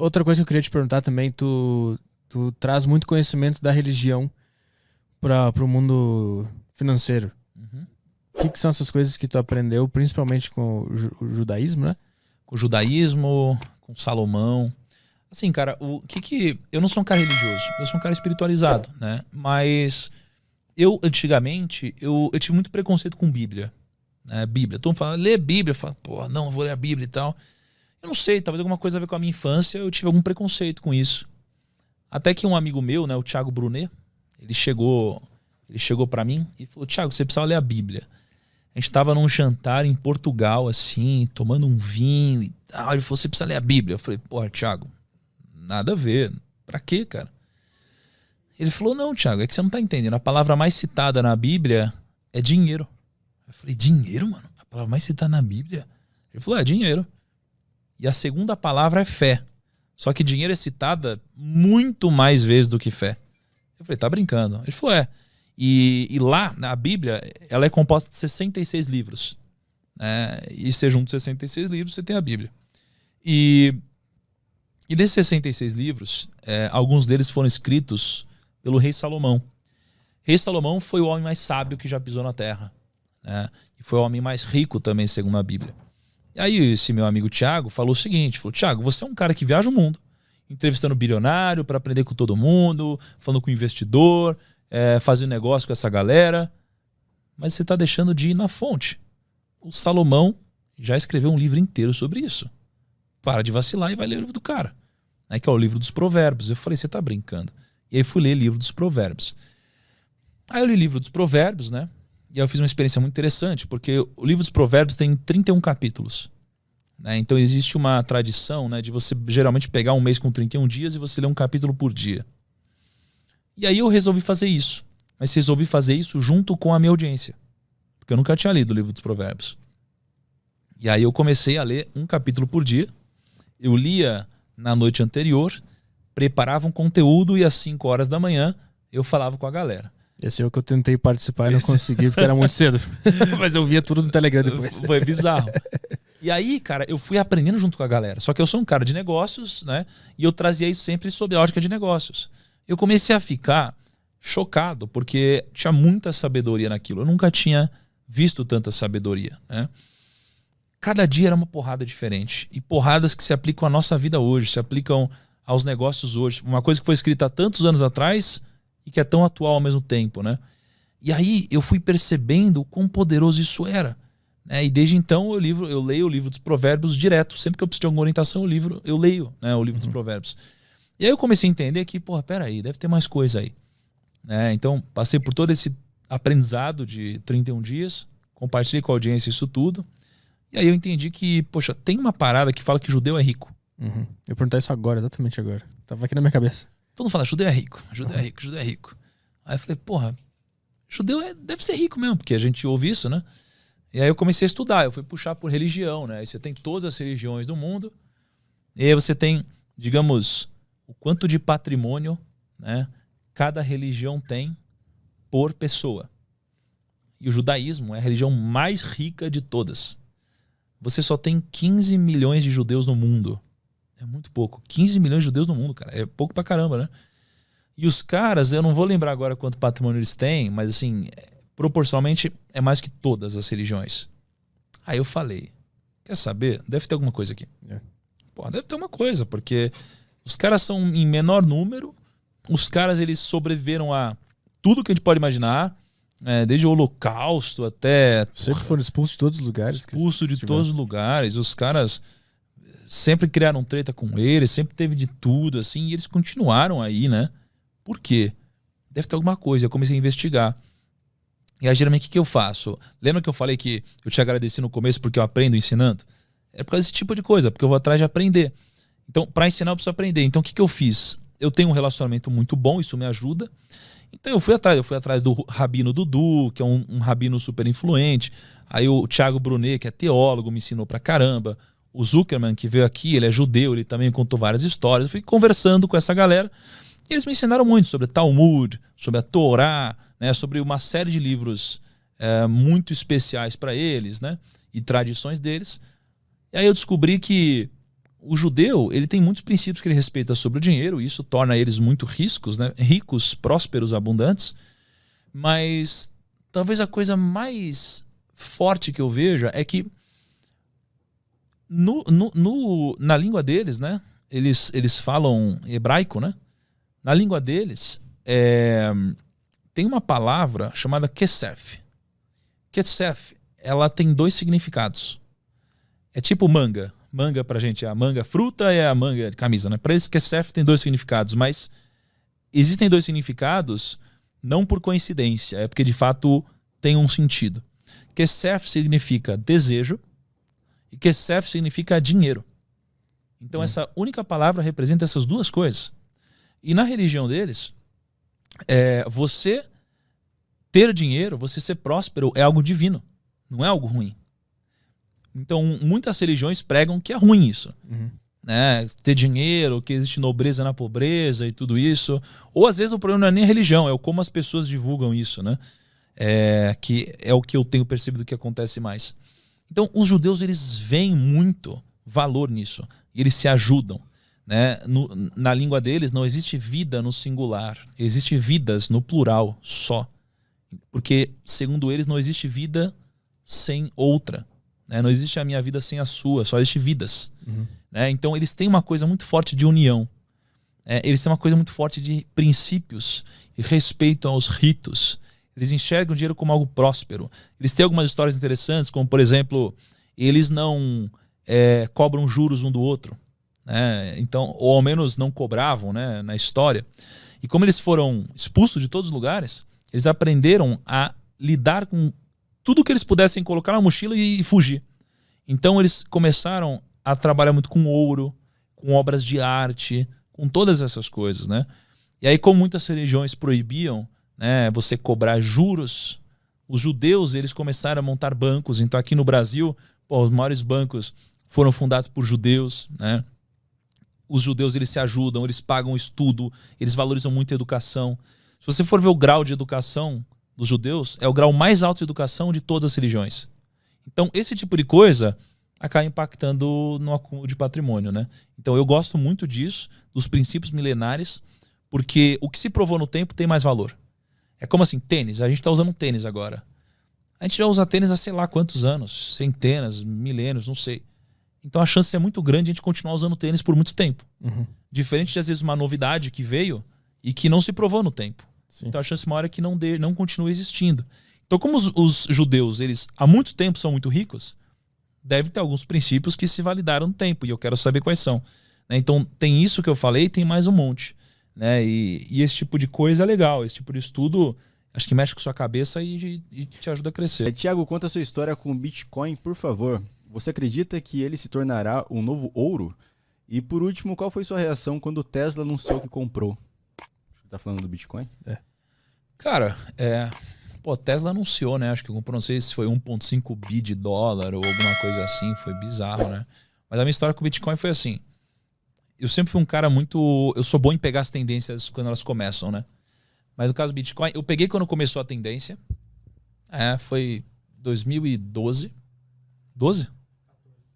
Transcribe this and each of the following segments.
outra coisa que eu queria te perguntar também, tu traz muito conhecimento da religião para o mundo financeiro. Uhum. O que são essas coisas que tu aprendeu, principalmente com o judaísmo, né? Com o judaísmo, com Salomão. Assim, cara, eu não sou um cara religioso, eu sou um cara espiritualizado, né? Mas eu, antigamente, eu tive muito preconceito com Bíblia. Né? Bíblia. Todo mundo fala, lê Bíblia. Eu falo, pô, não, vou ler a Bíblia e tal. Eu não sei, talvez alguma coisa a ver com a minha infância, eu tive algum preconceito com isso. Até que um amigo meu, né, o Thiago Brunet, ele chegou para mim e falou, Thiago, você precisa ler a Bíblia. A gente tava num jantar em Portugal, assim, tomando um vinho e tal. Ele falou, você precisa ler a Bíblia. Eu falei, porra, Thiago, nada a ver. Pra quê, cara? Ele falou, não, Thiago, é que você não tá entendendo. A palavra mais citada na Bíblia é dinheiro. Eu falei, dinheiro, mano? A palavra mais citada na Bíblia? Ele falou, é dinheiro. E a segunda palavra é fé. Só que dinheiro é citada muito mais vezes do que fé. Eu falei, tá brincando? Ele falou, é. E lá, na Bíblia, ela é composta de 66 livros. Né? E você junta 66 livros, você tem a Bíblia. E desses 66 livros, alguns deles foram escritos pelo rei Salomão. Rei Salomão foi o homem mais sábio que já pisou na terra. Né? E foi o homem mais rico também, segundo a Bíblia. E aí esse meu amigo Thiago falou o seguinte, falou, Thiago, você é um cara que viaja o mundo, entrevistando bilionário para aprender com todo mundo, falando com investidor, fazendo negócio com essa galera, mas você está deixando de ir na fonte. O Salomão já escreveu um livro inteiro sobre isso. Para de vacilar e vai ler o livro do cara. Aí que é o livro dos Provérbios. Eu falei, você tá brincando. E aí fui ler o livro dos Provérbios. Aí eu li o livro dos Provérbios, né? E aí eu fiz uma experiência muito interessante, porque o livro dos Provérbios tem 31 capítulos. Né? Então existe uma tradição, né, de você geralmente pegar um mês com 31 dias e você ler um capítulo por dia. E aí eu resolvi fazer isso. Mas resolvi fazer isso junto com a minha audiência. Porque eu nunca tinha lido o livro dos Provérbios. E aí eu comecei a ler um capítulo por dia. Eu lia na noite anterior, preparava um conteúdo e às 5 horas da manhã eu falava com a galera. Esse é o que eu tentei participar e não consegui porque era muito cedo. Mas eu via tudo no Telegram depois. Foi bizarro. E aí, cara, eu fui aprendendo junto com a galera. Só que eu sou um cara de negócios, né? E eu trazia isso sempre sob a ótica de negócios. Eu comecei a ficar chocado porque tinha muita sabedoria naquilo. Eu nunca tinha visto tanta sabedoria, né? Cada dia era uma porrada diferente. E porradas que se aplicam à nossa vida hoje, se aplicam aos negócios hoje. Uma coisa que foi escrita há tantos anos atrás e que é tão atual ao mesmo tempo, né? E aí eu fui percebendo o quão poderoso isso era. Né? E desde então eu leio o livro dos Provérbios direto. Sempre que eu preciso de alguma orientação, eu leio, né, o livro dos Provérbios. E aí eu comecei a entender que, porra, peraí, deve ter mais coisa aí. Né? Então passei por todo esse aprendizado de 31 dias, compartilhei com a audiência isso tudo. E aí eu entendi que, poxa, tem uma parada que fala que judeu é rico. Eu ia perguntar isso agora, exatamente agora. Tava aqui na minha cabeça. Todo mundo fala, judeu é rico, judeu é rico, judeu é rico. Aí eu falei, porra, judeu deve ser rico mesmo, porque a gente ouve isso, né? E aí eu comecei a estudar, eu fui puxar por religião, né? Aí você tem todas as religiões do mundo, e aí você tem, digamos, o quanto de patrimônio, né, cada religião tem por pessoa. E o judaísmo é a religião mais rica de todas. Você só tem 15 milhões de judeus no mundo. É muito pouco. 15 milhões de judeus no mundo, cara. É pouco pra caramba, né? E os caras, eu não vou lembrar agora quanto patrimônio eles têm, mas assim, proporcionalmente é mais que todas as religiões. Aí eu falei, quer saber? Deve ter alguma coisa aqui. Pô, deve ter uma coisa, porque os caras são em menor número, os caras eles sobreviveram a tudo que a gente pode imaginar, desde o Holocausto até... Sempre foram expulsos de todos os lugares. Expulsos de todos os lugares. Os caras sempre criaram treta com eles, sempre teve de tudo, assim, e eles continuaram aí, né? Por quê? Deve ter alguma coisa. Eu comecei a investigar. E aí, geralmente, o que eu faço? Lembra que eu falei que eu te agradeci no começo porque eu aprendo ensinando? É por causa desse tipo de coisa, porque eu vou atrás de aprender. Então, para ensinar, eu preciso aprender. Então, o que eu fiz? Eu tenho um relacionamento muito bom, isso me ajuda. Então, eu fui atrás do Rabino Dudu, que é um rabino super influente. Aí o Thiago Brunet, que é teólogo, me ensinou pra caramba. O Zuckerman, que veio aqui, ele é judeu, ele também contou várias histórias. Eu fui conversando com essa galera e eles me ensinaram muito sobre Talmud, sobre a Torá, né, sobre uma série de livros muito especiais para eles, né, e tradições deles. E aí eu descobri que o judeu, ele tem muitos princípios que ele respeita sobre o dinheiro, e isso torna eles muito ricos, né? Ricos, prósperos, abundantes. Mas talvez a coisa mais forte que eu veja é que na língua deles, né? Eles falam hebraico, né? Na língua deles, tem uma palavra chamada kesef. Kesef, ela tem 2 significados. É tipo manga. Manga pra gente é a manga fruta, é a manga de camisa, né? Pra eles, kesef tem 2 significados, mas existem 2 significados não por coincidência, é porque de fato tem um sentido. Kesef significa desejo e kesef significa dinheiro. Então essa única palavra representa essas 2 coisas. E na religião deles, você ter dinheiro, você ser próspero é algo divino, não é algo ruim. Então muitas religiões pregam que é ruim isso. Né? Ter dinheiro, que existe nobreza na pobreza e tudo isso. Ou às vezes o problema não é nem a religião, é como as pessoas divulgam isso, né? Que é o que eu tenho percebido que acontece mais. Então os judeus, eles veem muito valor nisso. E eles se ajudam. Né? Na língua deles não existe vida no singular. Existe vidas no plural só. Porque, segundo eles, não existe vida sem outra. Né? Não existe a minha vida sem a sua. Só existe vidas. Né? Então eles têm uma coisa muito forte de união. Eles têm uma coisa muito forte de princípios e respeito aos ritos. Eles enxergam o dinheiro como algo próspero. Eles têm algumas histórias interessantes, como por exemplo, eles não cobram juros um do outro. Né? Então, ou ao menos não cobravam, né, na história. E como eles foram expulsos de todos os lugares, eles aprenderam a lidar com tudo que eles pudessem colocar na mochila e fugir. Então eles começaram a trabalhar muito com ouro, com obras de arte, com todas essas coisas, né? E aí, como muitas religiões proibiam, né, você cobrar juros, os judeus, eles começaram a montar bancos. Então aqui no Brasil, os maiores bancos foram fundados por judeus, né? Os judeus, eles se ajudam, eles pagam estudo, eles valorizam muito a educação. Se você for ver o grau de educação dos judeus, é o grau mais alto de educação de todas as religiões. Então esse tipo de coisa acaba impactando no acúmulo de patrimônio, né? Então eu gosto muito disso, dos princípios milenares, porque o que se provou no tempo tem mais valor. É como assim, tênis, a gente está usando tênis agora. A gente já usa tênis há sei lá quantos anos, centenas, milênios, não sei. Então a chance é muito grande de a gente continuar usando tênis por muito tempo. Diferente de às vezes uma novidade que veio e que não se provou no tempo. Sim. Então a chance maior é que não continue existindo. Então como os judeus, eles há muito tempo são muito ricos, deve ter alguns princípios que se validaram no tempo, e eu quero saber quais são. Né? Então tem isso que eu falei e tem mais um monte. Né? E esse tipo de coisa é legal, esse tipo de estudo acho que mexe com sua cabeça e te ajuda a crescer. Tiago, conta a sua história com o Bitcoin, por favor. Você acredita que ele se tornará um novo ouro? E por último, qual foi sua reação quando o Tesla anunciou que comprou? Tá falando do Bitcoin? Cara, Tesla anunciou, né? Acho que comprou, não sei se foi 1,5 bi de dólar ou alguma coisa assim, foi bizarro, né? Mas a minha história com o Bitcoin foi assim. Eu sempre fui um cara muito... Eu sou bom em pegar as tendências quando elas começam, né? Mas no caso do Bitcoin, eu peguei quando começou a tendência. Foi 2012. 12?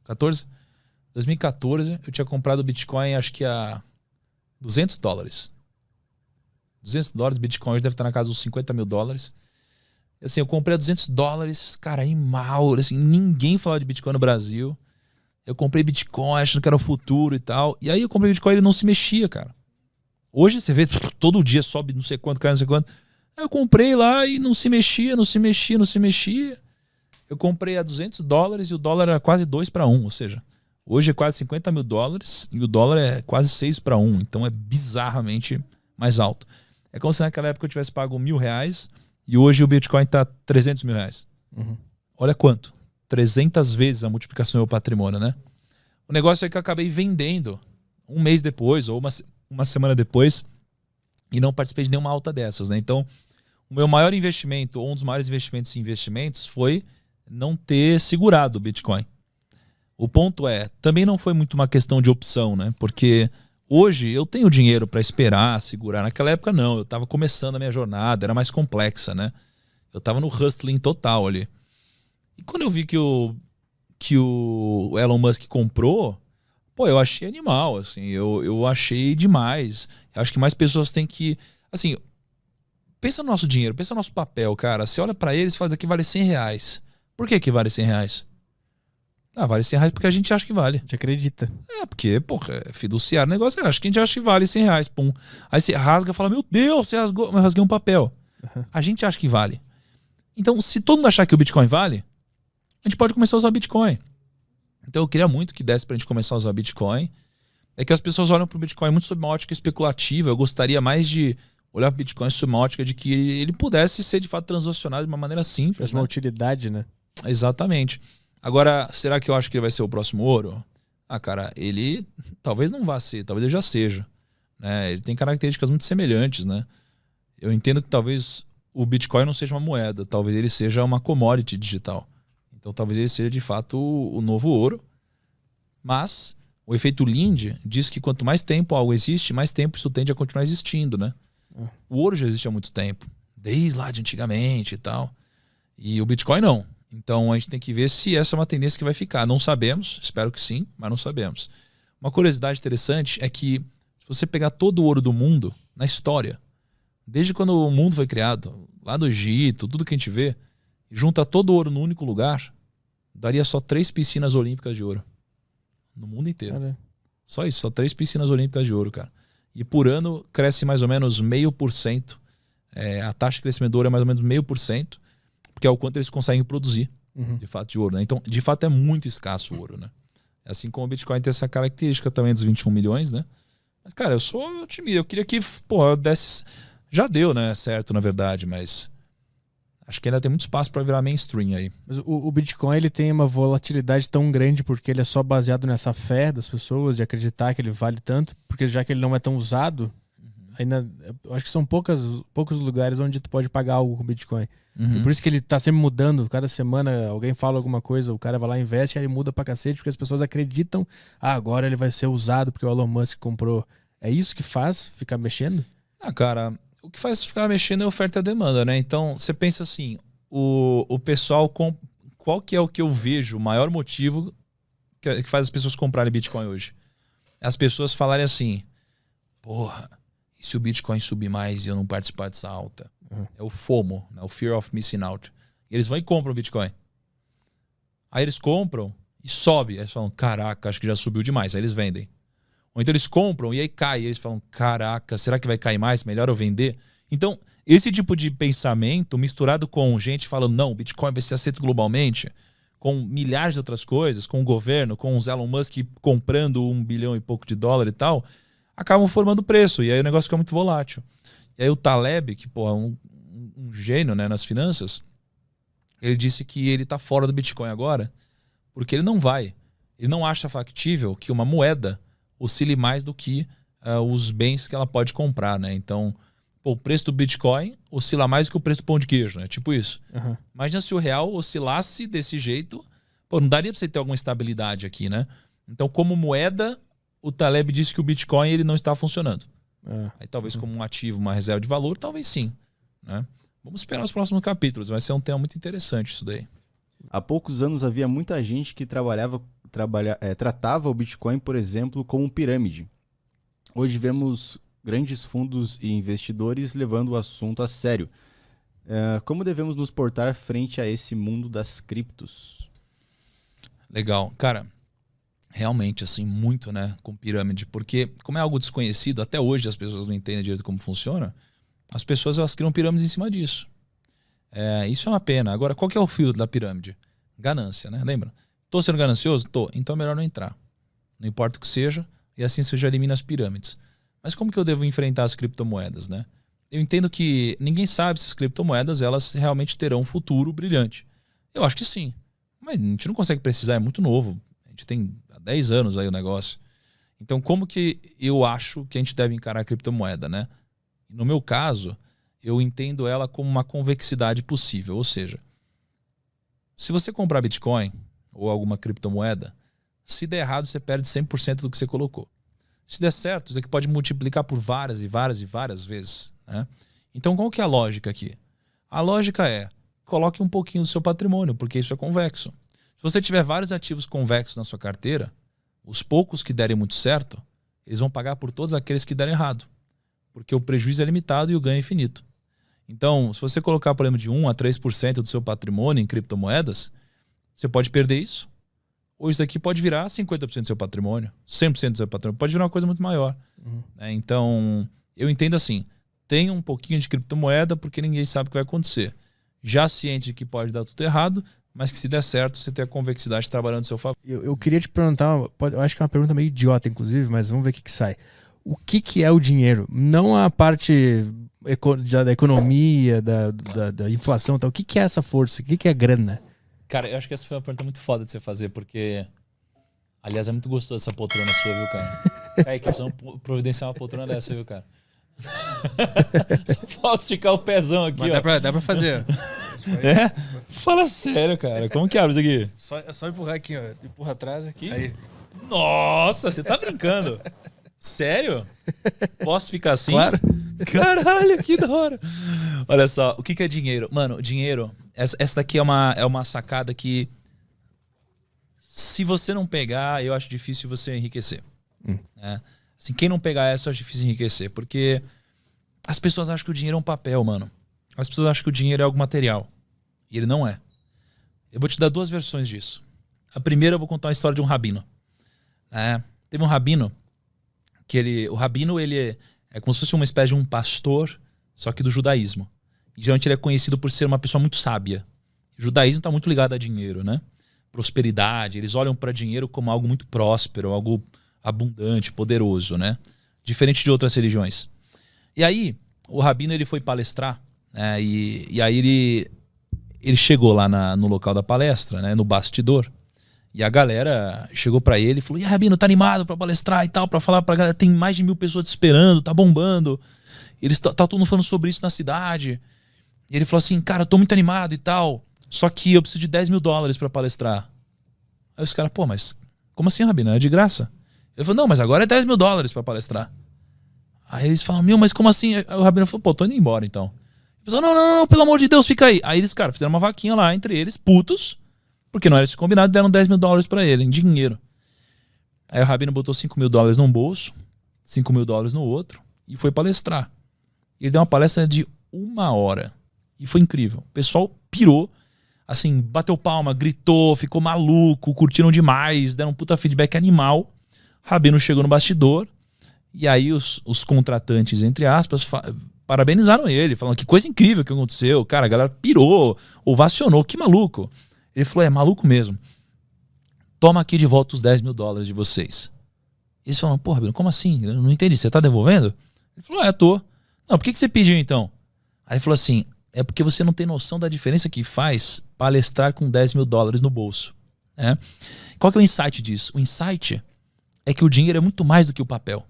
14? 2014, eu tinha comprado o Bitcoin acho que a $200. $200, Bitcoin hoje deve estar na casa dos $50 mil. Assim, eu comprei a $200, cara, animal. Assim, ninguém falava de Bitcoin no Brasil. Eu comprei Bitcoin achando que era o futuro e tal. E aí eu comprei Bitcoin e ele não se mexia, cara. Hoje você vê, todo dia sobe não sei quanto, cai não sei quanto. Aí eu comprei lá e não se mexia, não se mexia, não se mexia. Eu comprei a $200 e o dólar era quase 2-1, ou seja, hoje é quase $50 mil e o dólar é quase 6-1, então é bizarramente mais alto. É como se naquela época eu tivesse pago R$1.000 e hoje o Bitcoin está $300 mil. Olha quanto, 300 vezes a multiplicação do meu patrimônio, né? O negócio é que eu acabei vendendo um mês depois ou uma semana depois e não participei de nenhuma alta dessas, né? Então, o meu maior investimento, ou um dos maiores investimentos foi não ter segurado o Bitcoin. O ponto também não foi muito uma questão de opção, né? Porque hoje eu tenho dinheiro para esperar, segurar. Naquela época não, eu estava começando a minha jornada, era mais complexa, né? Eu estava no hustling total ali. E quando eu vi que o Elon Musk comprou, Pô, eu achei animal, assim, eu achei demais. Eu acho que mais pessoas têm que, assim, pensa no nosso dinheiro, pensa no nosso papel, cara. Você olha pra eles e fala, aqui vale R$100. Por que vale R$100? Ah, vale R$100 porque a gente acha que vale. A gente acredita. Porque, porra, é fiduciário o negócio. Acho que a gente acha que vale R$100, pum. Aí você rasga e fala, meu Deus, você rasgou. Eu rasguei um papel. A gente acha que vale. Então, se todo mundo achar que o Bitcoin vale, a gente pode começar a usar Bitcoin. Então, eu queria muito que desse pra gente começar a usar Bitcoin. É que as pessoas olham pro Bitcoin muito sob uma ótica especulativa. Eu gostaria mais de olhar pro Bitcoin sob uma ótica de que ele pudesse ser, de fato, transacionado de uma maneira simples. Uma utilidade, né? Exatamente. Agora, será que eu acho que ele vai ser o próximo ouro? Ah, cara, ele talvez não vá ser, talvez ele já seja. Né? Ele tem características muito semelhantes, né? Eu entendo que talvez o Bitcoin não seja uma moeda, talvez ele seja uma commodity digital. Então talvez ele seja de fato o novo ouro. Mas o efeito Linde diz que quanto mais tempo algo existe, mais tempo isso tende a continuar existindo, né? O ouro já existe há muito tempo, desde lá de antigamente e tal. E o Bitcoin não. Então a gente tem que ver se essa é uma tendência que vai ficar. Não sabemos, espero que sim, mas não sabemos. Uma curiosidade interessante é que se você pegar todo o ouro do mundo, na história, desde quando o mundo foi criado, lá do Egito, tudo que a gente vê, junta todo o ouro no único lugar, daria só 3 piscinas olímpicas de ouro. No mundo inteiro. Cara. Só isso, só 3 piscinas olímpicas de ouro, cara. E por ano cresce mais ou menos 0,5%. A taxa de crescimento do ouro é mais ou menos 0,5%. Porque é o quanto eles conseguem produzir, de fato, de ouro. Né? Então, de fato, é muito escasso o ouro. Né? Assim como o Bitcoin tem essa característica também dos 21 milhões. Né? Mas, cara, eu sou otimista. Eu queria que, pô, desse... Já deu, né? Certo, na verdade, mas acho que ainda tem muito espaço para virar mainstream aí. Mas o Bitcoin, ele tem uma volatilidade tão grande porque ele é só baseado nessa fé das pessoas de acreditar que ele vale tanto, porque já que ele não é tão usado, ainda, eu acho que são poucos lugares onde tu pode pagar algo com Bitcoin. E por isso que ele tá sempre mudando. Cada semana alguém fala alguma coisa, o cara vai lá, investe, aí ele muda pra cacete, porque as pessoas acreditam, agora ele vai ser usado porque o Elon Musk comprou. É isso que faz ficar mexendo? Ah, cara, o que faz ficar mexendo é oferta e demanda, né? Então, você pensa assim, o pessoal, qual que é o que eu vejo, o maior motivo que faz as pessoas comprarem Bitcoin hoje? As pessoas falarem assim, porra, e se o Bitcoin subir mais e eu não participar dessa alta? É o FOMO, né? O Fear of Missing Out. E eles vão e compram o Bitcoin. Aí eles compram e sobe. Aí eles falam, caraca, acho que já subiu demais. Aí eles vendem. Ou então eles compram e aí cai. E eles falam, caraca, será que vai cair mais? Melhor eu vender? Então, esse tipo de pensamento misturado com gente falando, não, o Bitcoin vai ser aceito globalmente, com milhares de outras coisas, com o governo, com os Elon Musk comprando $1 bilhão e pouco e tal, acabam formando preço. E aí o negócio fica muito volátil. E aí o Taleb, que pô, é um gênio, né, nas finanças, ele disse que ele está fora do Bitcoin agora porque ele não acha factível que uma moeda oscile mais do que os bens que ela pode comprar, né? Então, pô, o preço do Bitcoin oscila mais do que o preço do pão de queijo, né? Tipo isso. Imagina se o real oscilasse desse jeito, pô, não daria para você ter alguma estabilidade aqui, né? Então, como moeda, o Taleb disse que o Bitcoin ele não está funcionando. Aí talvez como um ativo, uma reserva de valor, talvez sim. Né? Vamos esperar os próximos capítulos. Vai ser um tema muito interessante isso daí. Há poucos anos havia muita gente que tratava o Bitcoin, por exemplo, como pirâmide. Hoje vemos grandes fundos e investidores levando o assunto a sério. Como devemos nos portar frente a esse mundo das criptos? Legal. Cara, realmente, assim, muito, né, com pirâmide, porque como é algo desconhecido, até hoje as pessoas não entendem direito como funciona, as pessoas elas criam pirâmides em cima disso. Isso é uma pena. Agora, qual que é o filtro da pirâmide? Ganância, né? Lembra? Tô sendo ganancioso? Tô. Então é melhor não entrar. Não importa o que seja, e assim você já elimina as pirâmides. Mas como que eu devo enfrentar as criptomoedas, né? Eu entendo que ninguém sabe se as criptomoedas elas realmente terão um futuro brilhante. Eu acho que sim. Mas a gente não consegue precisar, é muito novo. A gente tem há 10 anos aí o negócio. Então, como que eu acho que a gente deve encarar a criptomoeda, né? No meu caso, eu entendo ela como uma convexidade possível. Ou seja, se você comprar Bitcoin ou alguma criptomoeda, se der errado, você perde 100% do que você colocou. Se der certo, você pode multiplicar por várias e várias e várias vezes. Né? Então, qual que é a lógica aqui? A lógica é, coloque um pouquinho do seu patrimônio, porque isso é convexo. Se você tiver vários ativos convexos na sua carteira, os poucos que derem muito certo, eles vão pagar por todos aqueles que derem errado. Porque o prejuízo é limitado e o ganho é infinito. Então, se você colocar, por exemplo, de 1 a 3% do seu patrimônio em criptomoedas, você pode perder isso. Ou isso aqui pode virar 50% do seu patrimônio, 100% do seu patrimônio. Pode virar uma coisa muito maior. Então, eu entendo assim, tenha um pouquinho de criptomoeda porque ninguém sabe o que vai acontecer. Já ciente de que pode dar tudo errado, mas que se der certo, você tem a convexidade trabalhando a seu favor. Eu queria te perguntar, eu acho que é uma pergunta meio idiota, inclusive, mas vamos ver o que sai. O que é o dinheiro? Não a parte da economia, da inflação e tal. O que é essa força? O que é a grana? Cara, eu acho que essa foi uma pergunta muito foda de você fazer, porque... Aliás, é muito gostoso essa poltrona sua, viu, cara? Aí, que precisamos providenciar uma poltrona dessa, viu, cara? Só falta esticar o pezão aqui, mas ó. Dá pra fazer. É? Fala sério, cara. Como que abre isso aqui? É só empurrar aqui, ó. Empurra atrás aqui. Aí. Nossa, você tá brincando? Sério? Posso ficar assim? Claro. Caralho, que da hora. Olha só, o que é dinheiro? Mano, dinheiro... Essa daqui é uma sacada que, se você não pegar, eu acho difícil você enriquecer. Né? Assim, quem não pegar essa, eu acho difícil enriquecer. Porque as pessoas acham que o dinheiro é um papel, mano. As pessoas acham que o dinheiro é algo material. E ele não é. Eu vou te dar 2 versões disso. A primeira, eu vou contar a história de um rabino. Teve um rabino, o rabino ele é como se fosse uma espécie de um pastor, só que do judaísmo. E geralmente ele é conhecido por ser uma pessoa muito sábia. O judaísmo está muito ligado a dinheiro, né? Prosperidade. Eles olham para dinheiro como algo muito próspero, algo abundante, poderoso, né? Diferente de outras religiões. E aí, o rabino ele foi palestrar, né? E aí ele chegou lá no local da palestra, né? No bastidor. E a galera chegou para ele e falou: "E aí, rabino, tá animado para palestrar e tal, para falar pra galera? Tem mais de 1000 pessoas te esperando, tá bombando. Tá todo mundo falando sobre isso na cidade." E ele falou assim: "Cara, eu tô muito animado e tal, só que eu preciso de $10.000 pra palestrar." Aí os caras: "Pô, mas como assim, rabino? É de graça?" Ele falou: "Não, mas agora é $10.000 pra palestrar." Aí eles falam: "Meu, mas como assim?" Aí o rabino falou: "Pô, tô indo embora então." Ele falou: não, pelo amor de Deus, fica aí." Aí eles, cara, fizeram uma vaquinha lá entre eles, putos, porque não era esse combinado, deram $10.000 pra ele, em dinheiro. Aí o rabino botou $5.000 num bolso, $5.000 no outro, e foi palestrar. Ele deu uma palestra de 1 hora. E foi incrível. O pessoal pirou, assim, bateu palma, gritou, ficou maluco, curtiram demais, deram um puta feedback animal. O rabino chegou no bastidor, e aí os contratantes, entre aspas, parabenizaram ele, falando que coisa incrível que aconteceu. Cara, a galera pirou, ovacionou, que maluco. Ele falou: "É maluco mesmo. Toma aqui de volta os $10.000 de vocês." Eles falaram: "Pô, rabino, como assim? Eu não entendi, você tá devolvendo?" Ele falou: "Tô." "Não, por que você pediu então?" Aí ele falou assim: "É porque você não tem noção da diferença que faz palestrar com $10.000 no bolso." Né? Qual que é o insight disso? O insight é que o dinheiro é muito mais do que o papel.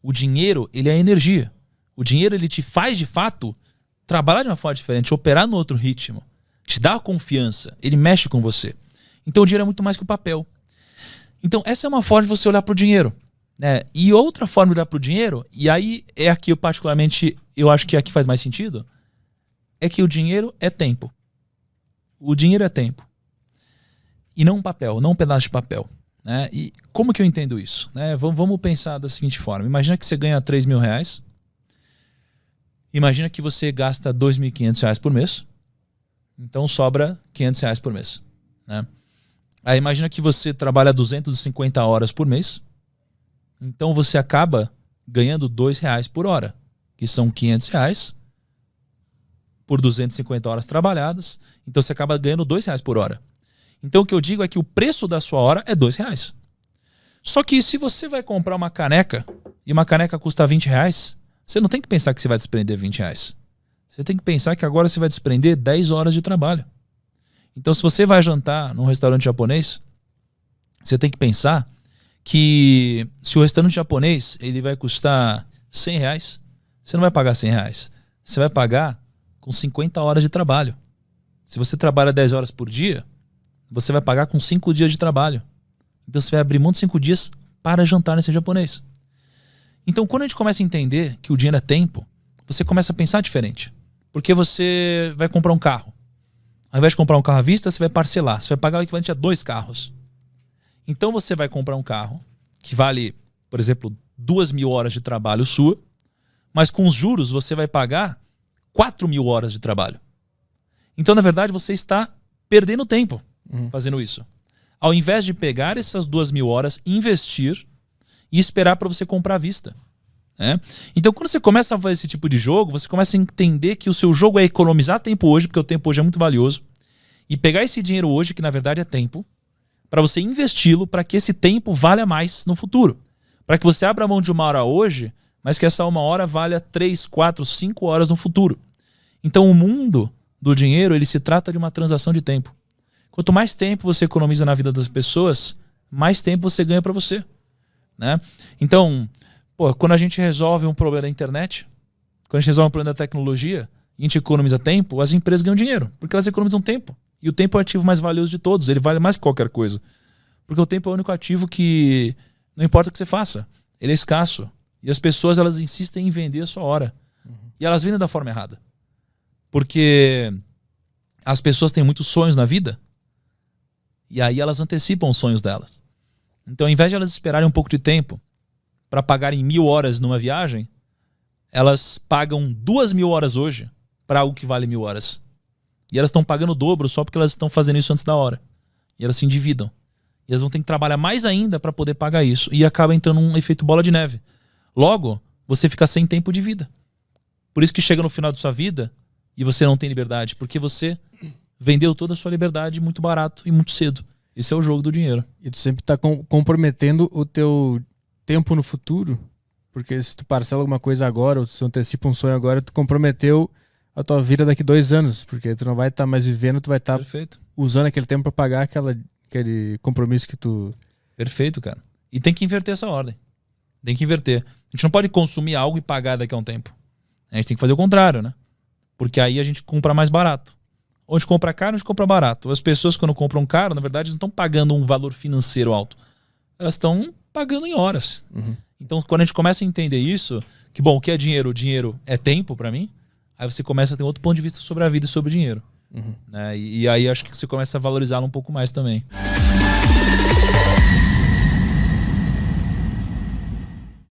O dinheiro, ele é energia. O dinheiro, ele te faz, de fato, trabalhar de uma forma diferente, operar no outro ritmo, te dá confiança, ele mexe com você. Então o dinheiro é muito mais que o papel. Então essa é uma forma de você olhar para o dinheiro. Né? E outra forma de olhar para o dinheiro, e aí é aqui eu acho que é aqui faz mais sentido, é que o dinheiro é tempo. O dinheiro é tempo. E não um papel, não um pedaço de papel. Né? E como que eu entendo isso? Né? Vamos pensar da seguinte forma. Imagina que você ganha R$3.000. Imagina que você gasta R$2.500 por mês. Então sobra R$500 por mês. Né? Aí imagina que você trabalha 250 horas por mês. Então você acaba ganhando R$2 por hora. Que são R$500 por 250 horas trabalhadas. Então você acaba ganhando R$2 por hora. Então o que eu digo é que o preço da sua hora é R$2. Só que se você vai comprar uma caneca e uma caneca custa R$20, você não tem que pensar que você vai desprender R$20. Você tem que pensar que agora você vai desprender 10 horas de trabalho. Então se você vai jantar num restaurante japonês, você tem que pensar que se o restaurante japonês ele vai custar R$100, você não vai pagar R$100. Você vai pagar com 50 horas de trabalho. Se você trabalha 10 horas por dia, você vai pagar com 5 dias de trabalho. Então você vai abrir mão de 5 dias para jantar nesse japonês. Então quando a gente começa a entender que o dinheiro é tempo, você começa a pensar diferente. Porque você vai comprar um carro. Ao invés de comprar um carro à vista, você vai parcelar. Você vai pagar o equivalente a 2 carros. Então você vai comprar um carro que vale, por exemplo, 2.000 horas de trabalho sua, mas com os juros você vai pagar 4.000 horas de trabalho. Então, na verdade, você está perdendo tempo fazendo isso. Ao invés de pegar essas 2.000 horas, investir e esperar para você comprar à vista. Né? Então, quando você começa a fazer esse tipo de jogo, você começa a entender que o seu jogo é economizar tempo hoje, porque o tempo hoje é muito valioso, e pegar esse dinheiro hoje, que na verdade é tempo, para você investi-lo para que esse tempo valha mais no futuro. Para que você abra mão de 1 hora hoje, mas que essa 1 hora valha 3, 4, 5 horas no futuro. Então o mundo do dinheiro, ele se trata de uma transação de tempo. Quanto mais tempo você economiza na vida das pessoas, mais tempo você ganha para você. Né? Então, quando a gente resolve um problema da internet, quando a gente resolve um problema da tecnologia, e a gente economiza tempo, as empresas ganham dinheiro, porque elas economizam tempo. E o tempo é o ativo mais valioso de todos, ele vale mais que qualquer coisa. Porque o tempo é o único ativo que não importa o que você faça, ele é escasso. E as pessoas, elas insistem em vender a sua hora. E elas vendem da forma errada. Porque as pessoas têm muitos sonhos na vida, e aí elas antecipam os sonhos delas. Então, ao invés de elas esperarem um pouco de tempo para pagarem 1.000 horas numa viagem, elas pagam 2.000 horas hoje para algo que vale 1.000 horas. E elas estão pagando o dobro só porque elas estão fazendo isso antes da hora. E elas se endividam. E elas vão ter que trabalhar mais ainda para poder pagar isso. E acaba entrando um efeito bola de neve. Logo, você fica sem tempo de vida. Por isso que chega no final da sua vida e você não tem liberdade. Porque você vendeu toda a sua liberdade muito barato e muito cedo. Esse é o jogo do dinheiro. E tu sempre tá comprometendo o teu tempo no futuro. Porque se tu parcela alguma coisa agora, ou se tu antecipa um sonho agora, tu comprometeu a tua vida daqui 2 anos. Porque tu não vai estar mais vivendo, tu vai estar usando aquele tempo para pagar aquele compromisso que tu... Perfeito, cara. E tem que inverter essa ordem. Tem que inverter. A gente não pode consumir algo e pagar daqui a um tempo. A gente tem que fazer o contrário, né? Porque aí a gente compra mais barato. Ou a gente compra caro, ou a gente compra barato. As pessoas, quando compram caro, na verdade, não estão pagando um valor financeiro alto. Elas estão pagando em horas. Então, quando a gente começa a entender isso, que, bom, o que é dinheiro? O dinheiro é tempo para mim. Aí você começa a ter outro ponto de vista sobre a vida e sobre o dinheiro. Né? E aí acho que você começa a valorizá-lo um pouco mais também.